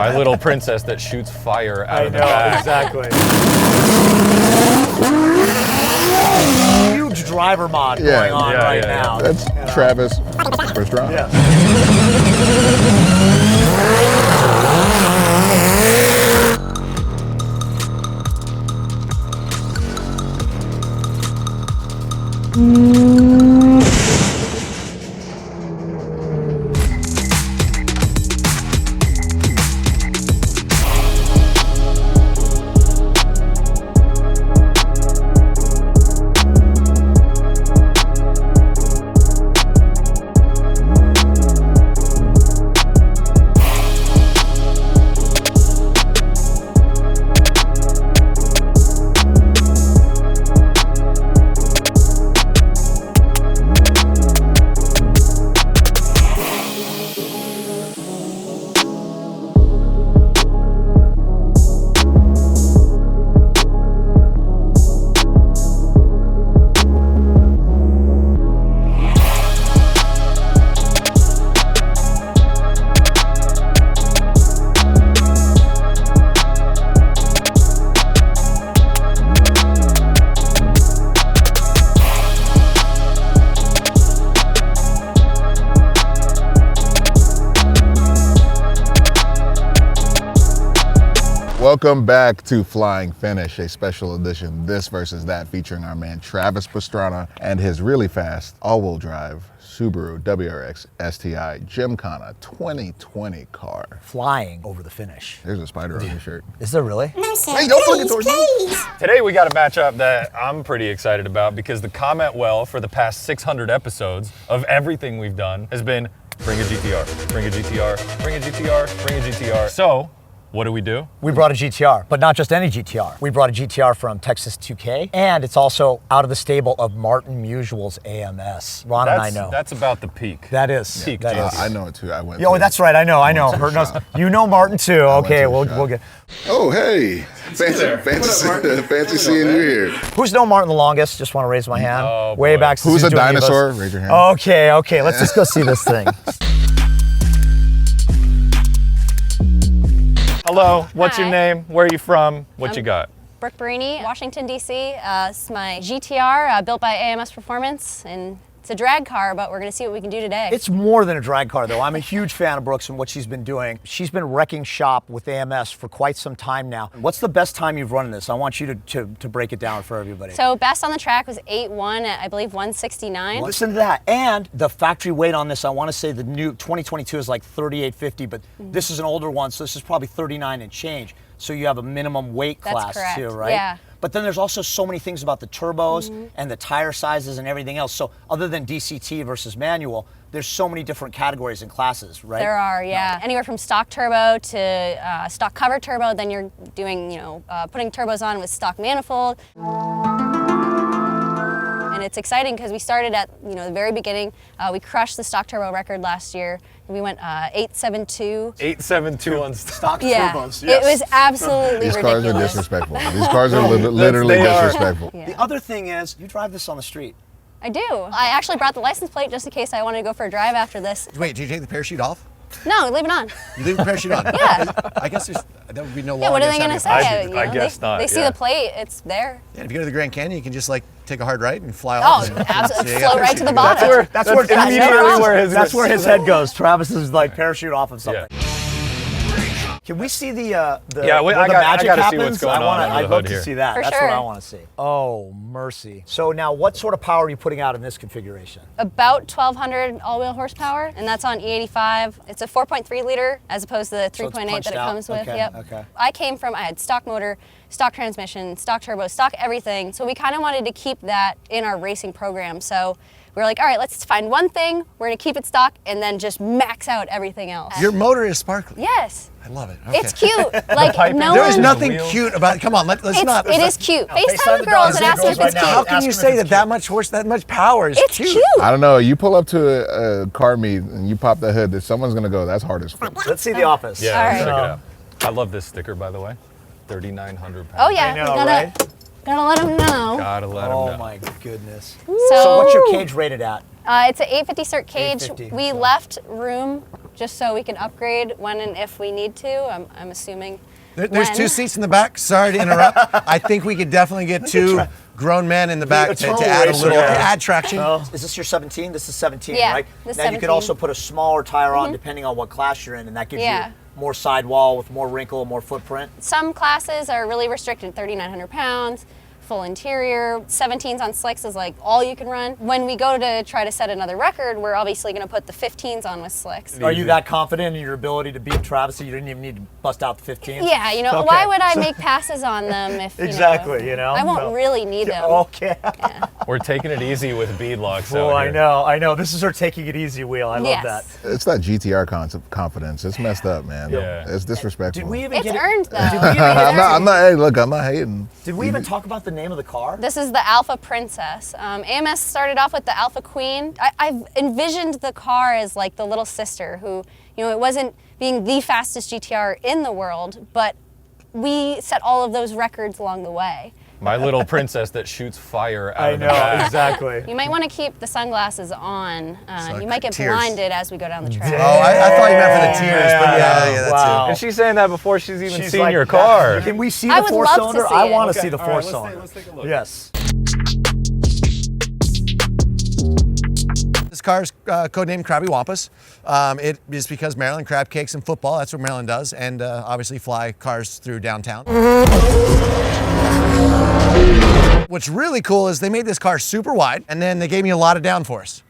My little princess that shoots fire out of the back. Exactly. Huge driver mod going on right now. That's Travis Pastrana. Yeah. Welcome back to Flying Finish, a special edition, this versus that, featuring our man Travis Pastrana and his really fast all-wheel drive Subaru WRX STI Gymkhana 2020 car. Flying over the finish. There's a spider on your shirt. Is there really? No, sir. Hey, don't fucking towards me. Today we got a matchup that I'm pretty excited about because the comment well for the past 600 episodes of everything we've done has been bring a GT-R, bring a GT-R, bring a GT-R, bring a GT-R. So, what do? We brought a GT-R, but not just any GT-R. We brought a GT-R from Texas 2K, and it's also out of the stable of Martin Musial's AMS. Ron and I know. That's about the peak. That is. Peak That GT. is. I know it too. I went. Oh, to- that's right. I know. to the Her knows. shop. You know Martin too. Okay, to the we'll shop. get. Oh, hey. Fancy seeing you here. Who's known Martin the longest? Just want to raise my hand. Oh, Way boy. back. since Who's he's a doing Evos. dinosaur? Raise your hand. Okay. Let's just go see this thing. Hello, what's your Hi. name? Where are you from? What you got? Brooke Berini, Washington, D.C. It's my GT-R built by AMS Performance, and it's a drag car, but we're going to see what we can do today. It's more than a drag car, though. I'm a huge fan of Brooks and what she's been doing. She's been wrecking shop with AMS for quite some time now. What's the best time you've run in this? I want you to break it down for everybody. So best on the track was 8.1 at, I believe, 169. Listen to that. And the factory weight on this, I want to say the new 2022 is like 3850, but this is an older one, so this is probably 39 and change. So you have a minimum weight That's class correct. too, right? Yeah. But then there's also so many things about the turbos and the tire sizes and everything else. So other than DCT versus manual, there's so many different categories and classes, right? There are, yeah. Anywhere from stock turbo to stock cover turbo, then you're doing, putting turbos on with stock manifold. And it's exciting because we started at, the very beginning. We crushed the stock turbo record last year. We went 872. 872 on stock. Yeah, turbos. it was absolutely These cars are ridiculous. disrespectful. These cars are literally They are. disrespectful. Yeah. The other thing is, you drive this on the street. I do. I actually brought the license plate just in case I wanted to go for a drive after this. Wait, did you take the parachute off? No, leave it on. You leave the parachute on? Yeah. I guess there would be no law. Yeah, what are they against going to having say? a parachute. I guess not, They see yeah. the plate, it's there. Yeah, if you go to the Grand Canyon, you can just take a hard right and fly Oh, off. and- absolutely. Yeah, yeah, Float right to the parachute. bottom. That's where immediately where his That's where his head goes. Travis is like parachute off of something. Yeah. Can we see the Yeah, where I the gotta magic see what's happens? going on under I'd the love hood to here. see that. For That's sure. what I want to see. Oh, mercy. So now, what sort of power are you putting out in this configuration? About 1,200 all-wheel horsepower, and that's on E85. It's a 4.3 liter as opposed to the So it's 3.8 punched that it out? comes with. Okay, Yep. okay. I had stock motor, stock transmission, stock turbo, stock everything. So we kind of wanted to keep that in our racing program. So we were like, all right, let's find one thing. We're gonna keep it stock and then just max out everything else. Your motor is sparkly. Yes. I love it. Okay. It's cute. Like piping. no There is one. nothing wheel. cute about it. Come on, let's not. It is cute. FaceTime FaceTime the the girls dogs and ask them if right it's now. cute. How can Ask you them say if that it's that much horse, that much power is It's cute. I don't know. You pull up to a car meet and you pop the hood, that someone's gonna go, that's hard as fuck. Let's see the office. Yeah, All let's right. check it out. I love this sticker, by the way. 3,900 pounds. Oh yeah, I know, we gotta, right? gotta let them know. Gotta let 'em Oh know. my goodness. So, So what's your cage rated at? It's an 850 cert cage. 850, We so- left room just so we can upgrade when and if we need to. I'm assuming. There's when. 2 seats in the back. Sorry to interrupt. I think we could definitely get 2 grown men in the back to add a little add traction. Is this your 17? This is 17, Yeah, right? this Now you 17. could also put a smaller tire on depending on what class you're in, and that gives you more sidewall with more wrinkle, more footprint. Some classes are really restricted, 3,900 pounds, full interior. 17s on slicks is like all you can run. When we go to try to set another record, we're obviously going to put the 15s on with slicks. Are you that confident in your ability to beat Travis so you didn't even need to bust out the 15s? Yeah, you know, Okay. why would I make passes on them if, Exactly, you know? I won't really need them. Okay. We're taking it easy with beadlocks out Oh, here. I know. This is her taking it easy wheel. I love Yes. that. It's that GTR confidence. It's messed up, man. Yeah. It's disrespectful. Did we even It's get earned, though. I'm not, hey, look, I'm not hating. Did we even talk about the name of the car? This is the Alpha Princess. AMS started off with the Alpha Queen. I've envisioned the car as like the little sister who, you know, it wasn't being the fastest GTR in the world, but we set all of those records along the way. My little princess that shoots fire out I of the know, back. exactly. You might want to keep the sunglasses on. You might get tears. blinded as we go down the track. Oh, I thought you meant for the tears, but yeah, that Wow. And she's saying that before she's even She's seen like, your car. Can we see I the would love to four-cylinder? see I it. want to Okay, see the all right, four-cylinder. let's take a look. Yes. This car's codenamed Krabby Wampus. It is because Maryland crab cakes and football. That's what Maryland does, and obviously fly cars through downtown. What's really cool is they made this car super wide, and then they gave me a lot of downforce,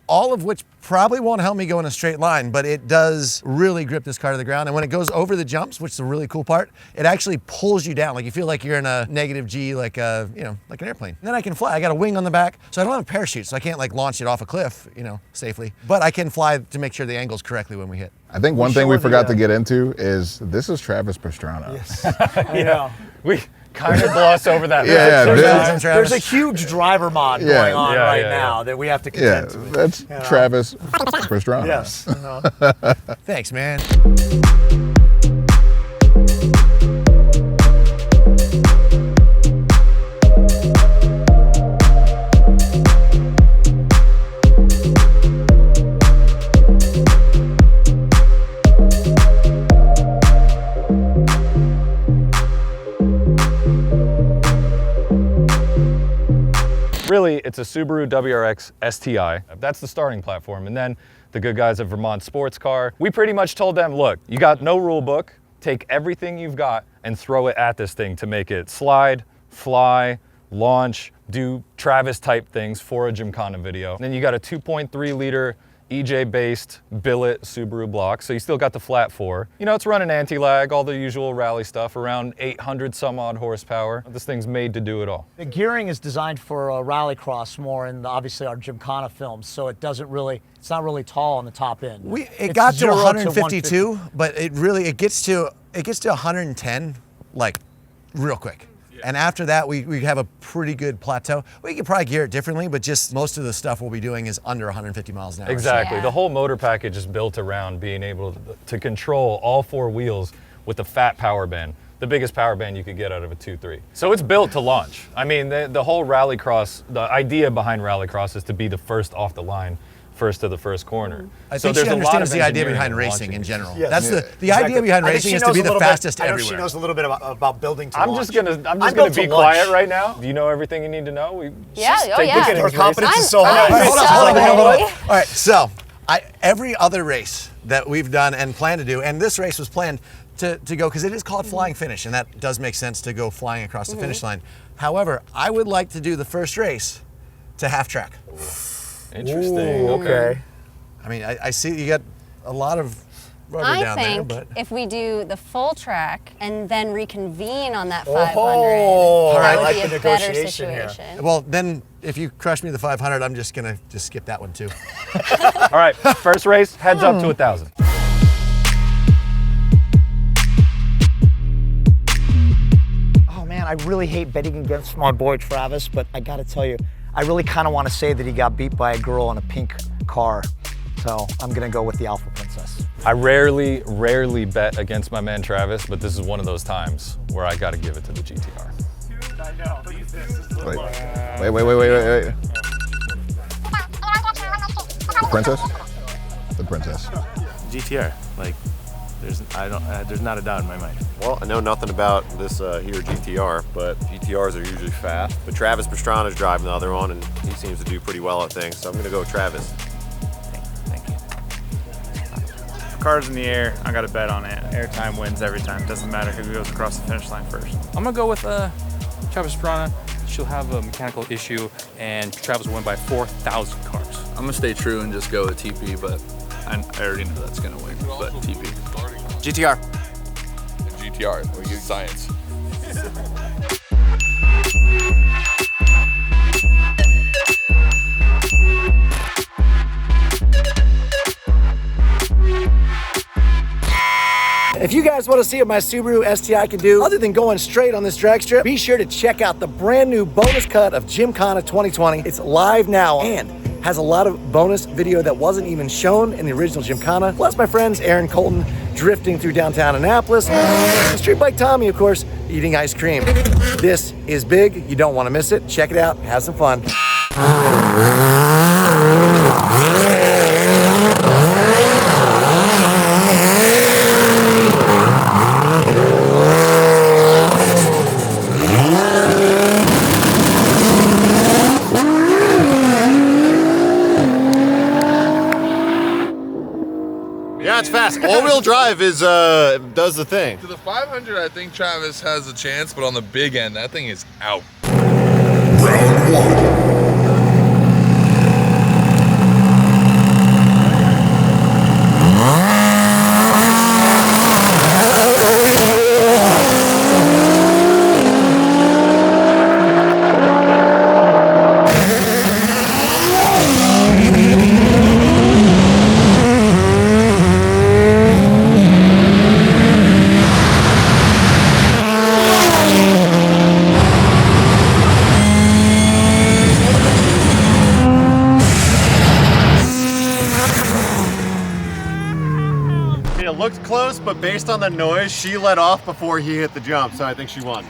all of which probably won't help me go in a straight line, but it does really grip this car to the ground. And when it goes over the jumps, which is the really cool part, it actually pulls you down. Like you feel like you're in a negative G, like a, you know, like an airplane. And then I can fly. I got a wing on the back, so I don't have a parachute, so I can't like launch it off a cliff, you know, safely. But I can fly to make sure the angle's correctly when we hit. I think one thing we forgot to get into is this is Travis Pastrana. You know, We kind of gloss over that. Yeah, Travis. there's a huge driver mod going on Yeah, right yeah, now yeah. that we have to Yeah, contend with. that's Travis Pastrana. Yes. Thanks, man. Really, it's a Subaru WRX STI. That's the starting platform. And then the good guys at Vermont Sports Car, we pretty much told them, look, you got no rule book, take everything you've got and throw it at this thing to make it slide, fly, launch, do Travis type things for a Gymkhana video. And then you got a 2.3 liter EJ-based billet Subaru block, so you still got the flat 4. You know, it's running anti-lag, all the usual rally stuff, around 800 some odd horsepower. This thing's made to do it all. The gearing is designed for a rallycross more in obviously our Gymkhana films, so it doesn't really, it's not really tall on the top end. It It's got to 0 152, but it gets to 110 like real quick. And after that, we have a pretty good plateau. We could probably gear it differently, but just most of the stuff we'll be doing is under 150 miles an hour. Exactly. Yeah. The whole motor package is built around being able to control all 4 wheels with a fat power band, the biggest power band you could get out of a 2.3. So it's built to launch. I mean, the whole rallycross, the idea behind rallycross is to be the first off the line, first to the first corner. I So think she there's a lot understands of the idea engineering behind in racing launching in these general. Yes. That's Yeah. the idea behind I think racing she is to knows be a the little bit- fastest I know everywhere. she knows a little bit about building to I'm launch. just gonna I'm be built to quiet launch. right now. Do you know everything you need to know? We Yeah, oh take yeah. the Her things confidence racing. is so high. I'm Hold on, so hold on, hold on. ready. All right, so every other race that we've done and plan to do, and this race was planned to go because it is called flying finish, and that does make sense to go flying across the finish line. However, I would like to do the first race to half track. Interesting. Okay. I mean, I see you got a lot of rubber I down there, think but if we do the full track and then reconvene on that 500, Oh, that I would like be the a better negotiation here. situation. well, then if you crush me the 500, I'm just gonna skip that one too. All right, first race, heads up to 1,000. Oh man, I really hate betting against my boy Travis, but I gotta tell you, I really kind of want to say that he got beat by a girl in a pink car. So I'm gonna go with the Alpha Princess. I rarely bet against my man Travis, but this is one of those times where I got to give it to the GT-R. I know. Wait. The princess? The princess. GTR. Like, there's not a doubt in my mind. Well, I know nothing about this here GTR, but GTRs are usually fast. But Travis Pastrana is driving the other one, and he seems to do pretty well at things. So I'm gonna go with Travis. Thank you. If car's in the air, I got to bet on it. Airtime wins every time. Doesn't matter who goes across the finish line first. I'm gonna go with Travis Pastrana. She'll have a mechanical issue, and Travis will win by 4,000 cars. I'm gonna stay true and just go with TP, but I already know that's gonna win. But TP. GTR. GTR. We use science. If you guys want to see what my Subaru STI can do, other than going straight on this drag strip, be sure to check out the brand new bonus cut of Gymkhana 2020. It's live now and has a lot of bonus video that wasn't even shown in the original Gymkhana. Plus my friends Aaron Colton drifting through downtown Annapolis. And Street Bike Tommy, of course, eating ice cream. This is big. You don't want to miss it. Check it out. Have some fun. Yeah, it's fast. All-wheel drive is does the thing. To the 500, I think Travis has a chance, but on the big end, that thing is out. Round one. It looked close, but based on the noise, she let off before he hit the jump, so I think she won.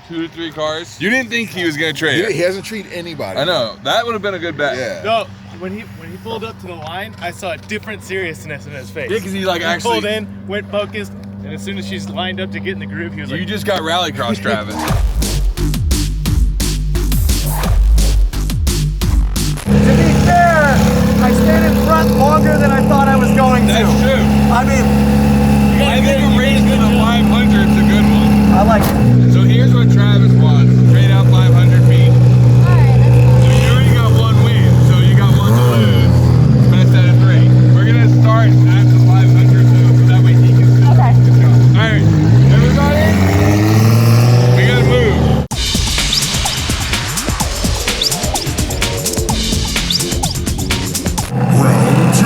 2 to 3 cars. You didn't think he was gonna trade. He hasn't treated anybody. I know. That would have been a good bet. Yeah. No, when he pulled up to the line, I saw a different seriousness in his face. Yeah, because he like actually pulled in, went focused, and as soon as she's lined up to get in the groove, he was You like, just got rallycross, Travis. To be fair, I stayed in front longer than I thought I was going to. That's true. I mean, I think a race to the 500 is a good one. I like it. So here's what Travis wants. Trade out 500 feet. Alright, So you already got 1 win, so you got 1 to lose. Best out of 3. We're gonna start at the 500 so that way he can finish Okay. the job. Alright, everybody, we gotta move. Round two.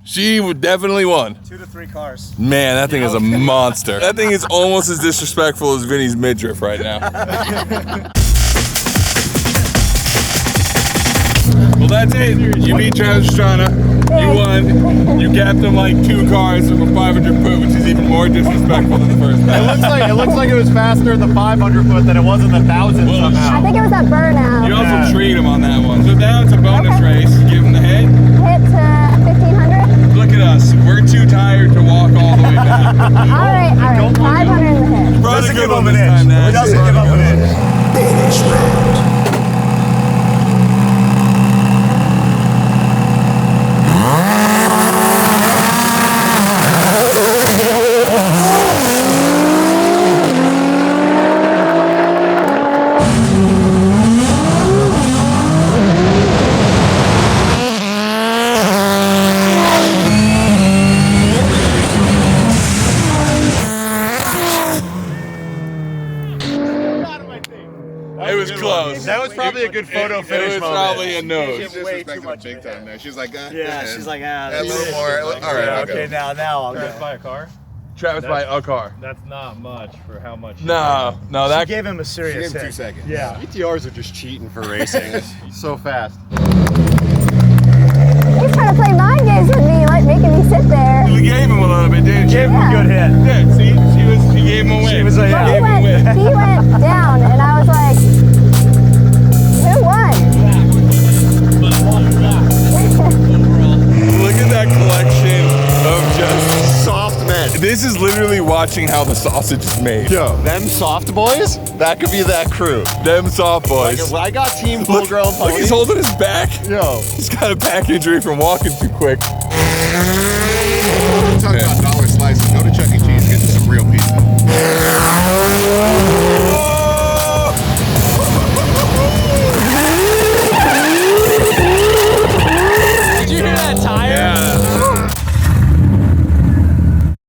She definitely won. 2 to 3 cars. Man, that thing is a monster. That thing is almost as disrespectful as Vinny's midriff right now. Well, that's it. You beat Travis Pastrana. You won. You gapped him like 2 cars from a 500 foot, which is even more disrespectful than the first It time. looks like it was faster in the 500 foot than it was in the 1,000 Well, somehow. I think it was that burnout. You also treat him on that one. So now it's a bonus race. Give him the hit. Hit to 1,500. Look at us. We're too tired to walk all the way back. Alright, 500 in the hit. Brought a Doesn't good give one up an this inch. time, Nash. It doesn't give up an inch. Bonus round. It was close. That was probably a good photo finish It was moment. probably a nose. She disrespected him big time there. She's like, Yeah, she's like, a little more. All right, I'll go. okay, now I'll Travis go. buy a car? Travis buy a car. That's not much for how much. No, that Gave him a serious Give him 2 hit. seconds. Yeah. GTRs are just cheating for racing. So fast. He's trying to play mind games with me, like making me sit there. we gave him a little bit, didn't you? Gave him a good hit. Yeah, see, she gave him a win. She was like, But yeah. he went down, and I was like, who won? Look at that collection of just Soft men. This is literally watching how the sausage is made. Yo, them soft boys, that could be that crew. Them soft boys. Like, I got team full-grown Look, ponies. he's holding his back. Yo. He's got a back injury from walking too quick. Talk about dollar slices. Go to Chuck E. Cheese, get you some real pizza. Did you hear that tire? Yeah.